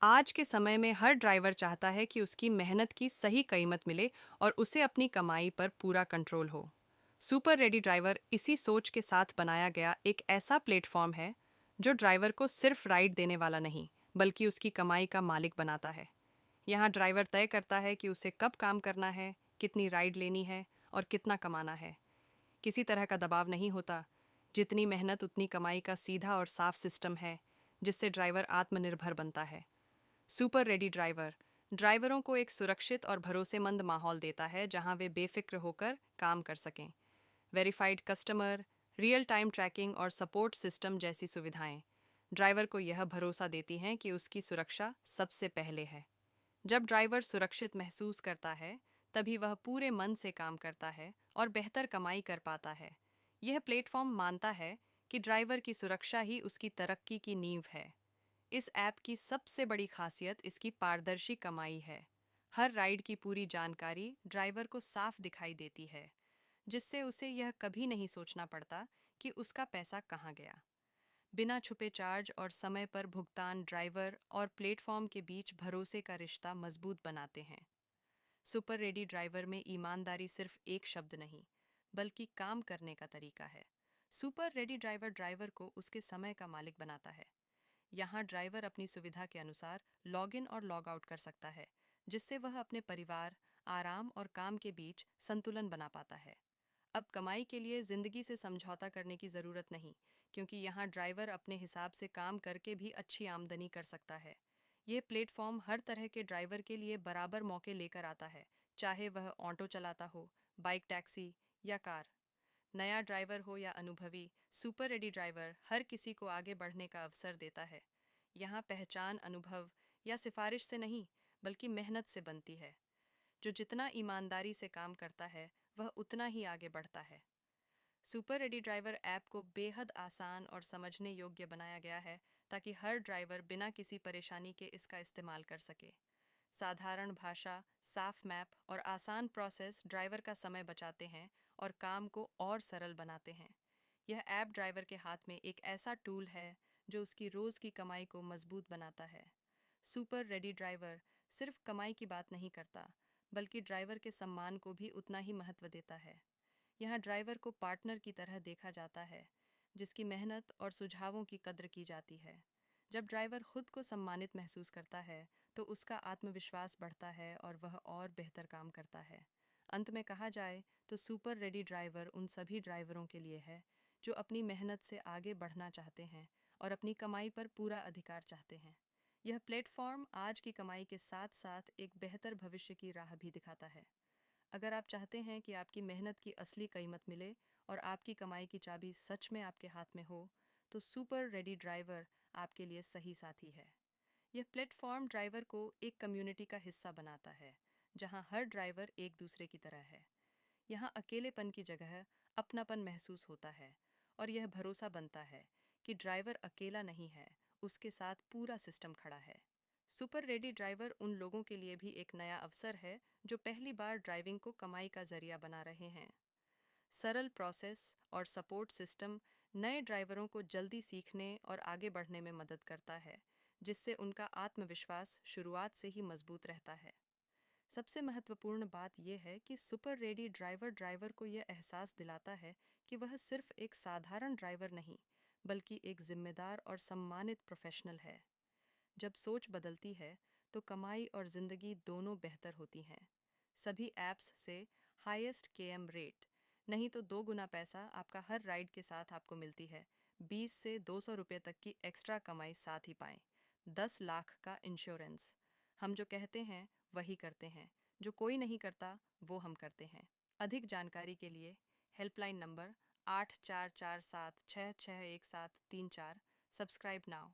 आज के समय में हर ड्राइवर चाहता है कि उसकी मेहनत की सही कीमत मिले और उसे अपनी कमाई पर पूरा कंट्रोल हो। सुपर रेडी ड्राइवर इसी सोच के साथ बनाया गया एक ऐसा प्लेटफॉर्म है जो ड्राइवर को सिर्फ राइड देने वाला नहीं, बल्कि उसकी कमाई का मालिक बनाता है। यहाँ ड्राइवर तय करता है कि उसे कब काम करना है, कितनी राइड लेनी है और कितना कमाना है। किसी तरह का दबाव नहीं होता। जितनी मेहनत उतनी कमाई का सीधा और साफ सिस्टम है, जिससे ड्राइवर आत्मनिर्भर बनता है। सुपर रेडी ड्राइवर ड्राइवरों को एक सुरक्षित और भरोसेमंद माहौल देता है जहां वे बेफिक्र होकर काम कर सकें। Verified customer, real time tracking और सपोर्ट सिस्टम जैसी सुविधाएं ड्राइवर को यह भरोसा देती हैं कि उसकी सुरक्षा सबसे पहले है। जब ड्राइवर सुरक्षित महसूस करता है, तभी वह पूरे मन से काम करता है और बेहतर कमाई कर पाता है। यह प्लेटफॉर्म मानता है कि ड्राइवर की सुरक्षा ही उसकी तरक्की की नींव है। इस ऐप की सबसे बड़ी खासियत इसकी पारदर्शी कमाई है। हर राइड की पूरी जानकारी ड्राइवर को साफ दिखाई देती है, जिससे उसे यह कभी नहीं सोचना पड़ता कि उसका पैसा कहाँ गया। बिना छुपे चार्ज और समय पर भुगतान ड्राइवर और प्लेटफॉर्म के बीच भरोसे का रिश्ता मजबूत बनाते हैं। सुपर रेडी ड्राइवर में ईमानदारी सिर्फ एक शब्द नहीं, बल्कि काम करने का तरीका है। सुपर रेडी ड्राइवर ड्राइवर को उसके समय का मालिक बनाता है। यहाँ ड्राइवर अपनी सुविधा के अनुसार लॉग इन और लॉग आउट कर सकता है, जिससे वह अपने परिवार, आराम और काम के बीच संतुलन बना पाता है। अब कमाई के लिए जिंदगी से समझौता करने की ज़रूरत नहीं, क्योंकि यहाँ ड्राइवर अपने हिसाब से काम करके भी अच्छी आमदनी कर सकता है। ये प्लेटफॉर्म हर तरह के ड्राइवर के लिए बराबर मौके लेकर आता है, चाहे वह ऑटो चलाता हो, बाइक, टैक्सी या कार। नया ड्राइवर हो या अनुभवी, सुपर रेडी ड्राइवर हर किसी को आगे बढ़ने का अवसर देता है। यहाँ पहचान अनुभव या सिफारिश से नहीं, बल्कि मेहनत से बनती है। जो जितना ईमानदारी से काम करता है, वह उतना ही आगे बढ़ता है। सुपर रेडी ड्राइवर ऐप को बेहद आसान और समझने योग्य बनाया गया है, ताकि हर ड्राइवर बिना किसी परेशानी के इसका इस्तेमाल कर सके। साधारण भाषा, साफ मैप और आसान प्रोसेस ड्राइवर का समय बचाते हैं और काम को और सरल बनाते हैं। यह ऐप ड्राइवर के हाथ में एक ऐसा टूल है जो उसकी रोज़ की कमाई को मजबूत बनाता है। सुपर रेडी ड्राइवर सिर्फ कमाई की बात नहीं करता, बल्कि ड्राइवर के सम्मान को भी उतना ही महत्व देता है। यहाँ ड्राइवर को पार्टनर की तरह देखा जाता है, जिसकी मेहनत और सुझावों की कद्र की जाती है। जब ड्राइवर खुद को सम्मानित महसूस करता है, तो उसका आत्मविश्वास बढ़ता है और वह और बेहतर काम करता है। अंत में कहा जाए तो सुपर रेडी ड्राइवर उन सभी ड्राइवरों के लिए है जो अपनी मेहनत से आगे बढ़ना चाहते हैं और अपनी कमाई पर पूरा अधिकार चाहते हैं। यह प्लेटफॉर्म आज की कमाई के साथ साथ एक बेहतर भविष्य की राह भी दिखाता है। अगर आप चाहते हैं कि आपकी मेहनत की असली कीमत मिले और आपकी कमाई की चाबी सच में आपके हाथ में हो, तो सुपर रेडी ड्राइवर आपके लिए सही साथी है। यह प्लेटफॉर्म ड्राइवर को एक कम्युनिटी का हिस्सा बनाता है, जहां हर ड्राइवर एक दूसरे की तरह है। यहाँ अकेलेपन की जगह अपनापन महसूस होता है और यह भरोसा बनता है कि ड्राइवर अकेला नहीं है, उसके साथ पूरा सिस्टम खड़ा है। सुपर रेडी ड्राइवर उन लोगों के लिए भी एक नया अवसर है जो पहली बार ड्राइविंग को कमाई का जरिया बना रहे हैं। सरल प्रोसेस और सपोर्ट सिस्टम नए ड्राइवरों को जल्दी सीखने और आगे बढ़ने में मदद करता है, जिससे उनका आत्मविश्वास शुरुआत से ही मजबूत रहता है। सबसे महत्वपूर्ण बात यह है कि सुपर रेडी ड्राइवर ड्राइवर को यह एहसास दिलाता है कि वह सिर्फ एक साधारण ड्राइवर नहीं, बल्कि एक जिम्मेदार और सम्मानित प्रोफेशनल है। जब सोच बदलती है, तो कमाई और ज़िंदगी दोनों बेहतर होती हैं। सभी ऐप्स से हाईएस्ट केएम रेट, नहीं तो 2 गुना पैसा आपका हर राइड के साथ आपको मिलती है। 20 से 200 रुपये तक की एक्स्ट्रा कमाई साथ ही पाएं। 10 लाख का इंश्योरेंस। हम जो कहते हैं वही करते हैं, जो कोई नहीं करता वो हम करते हैं। अधिक जानकारी के लिए हेल्पलाइन नंबर 8447661734। Subscribe now.